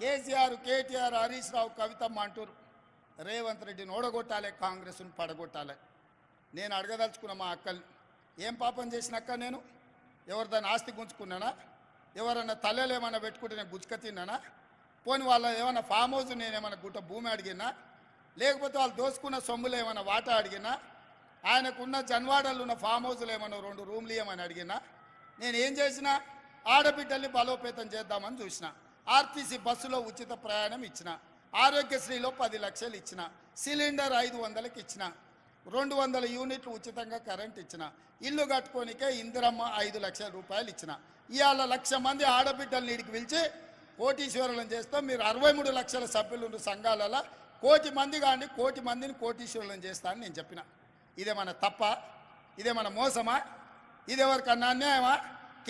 కేసీఆర్, కేటీఆర్, హరీష్ రావు, కవితమ్మ అంటారు రేవంత్ రెడ్డిని ఓడగొట్టాలి, కాంగ్రెస్ను పడగొట్టాలి. నేను అడగదలుచుకున్న మా అక్కల్ని, ఏం పాపం చేసిన అక్క? నేను ఎవరిదాన్ని ఆస్తి గుంజుకున్నానా? ఎవరన్నా తల్లెలు ఏమన్నా పెట్టుకుంటే నేను గుజ్జుక తిన్నానా? పోని వాళ్ళ ఏమన్నా ఫామ్ హౌస్ నేనేమన్నా గుట్ట భూమి అడిగినా? లేకపోతే వాళ్ళు దోసుకున్న సొమ్ములు ఏమన్నా వాటా అడిగినా? ఆయనకున్న జన్వాడలు ఉన్న ఫామ్ హౌస్లో ఏమన్నా 2 రూమ్లు ఇవ్వమని అడిగినా? నేను ఏం చేసినా? ఆడబిడ్డల్ని బలోపేతం చేద్దామని చూసిన. ఆర్టీసీ బస్సులో ఉచిత ప్రయాణం ఇచ్చిన, ఆరోగ్యశ్రీలో 10 లక్షలు ఇచ్చిన, సిలిండర్ 500కి ఇచ్చిన, 200 యూనిట్లు ఉచితంగా కరెంట్ ఇచ్చిన, ఇల్లు కట్టుకోనికే ఇందిరమ్మ 5 లక్షల రూపాయలు ఇచ్చిన. ఇవాళ 1,00,000 మంది ఆడబిడ్డల్ని ఇడికి పిలిచి కోటీశ్వరులను చేస్తాం, మీరు 63 లక్షల సభ్యులు ఉన్న సంఘాలలో 1,00,000 మంది కానీ 1,00,000 మందిని కోటీశ్వరులను చేస్తా అని నేను చెప్పిన. ఇదేమన్నా తప్ప? ఇదేమన్నా మోసమా? ఇదెవరికన్నా అన్యాయమా?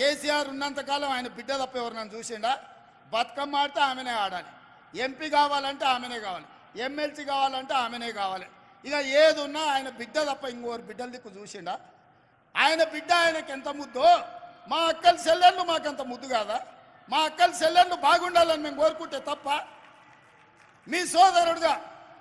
కేసీఆర్ ఉన్నంతకాలం ఆయన బిడ్డ తప్ప ఎవరు చూసిండా? బతుకమ్మ ఆడితే ఆమెనే ఆడాలి, ఎంపీ కావాలంటే ఆమెనే కావాలి, ఎమ్మెల్సీ కావాలంటే ఆమెనే కావాలి. ఇక ఏది ఉన్నా ఆయన బిడ్డ తప్ప ఇంకోరు బిడ్డల దిక్కు చూసిండా? ఆయన బిడ్డ ఆయనకి ఎంత ముద్దో, మా అక్కల చెల్లెళ్ళు మాకంత ముద్దు కాదా? మా అక్కల చెల్లెళ్ళు బాగుండాలని మేము కోరుకుంటే తప్ప? మీ సోదరుడుగా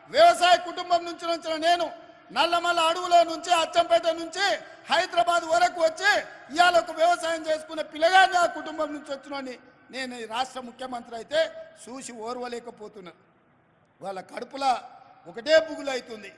వ్యవసాయ కుటుంబం నుంచి వచ్చిన నేను నల్లమల్ల అడవుల నుంచి అచ్చంపేట నుంచి హైదరాబాద్ వరకు వచ్చి ఇవాళ ఒక వ్యవసాయం చేసుకునే పిల్లగాని ఆ కుటుంబం నుంచి వచ్చినని నేను ఈ రాష్ట్ర ముఖ్యమంత్రి అయితే చూసి ఓర్వలేకపోతున్నా. వాళ్ళ కడుపులో ఒకటే పుగులు అవుతుంది.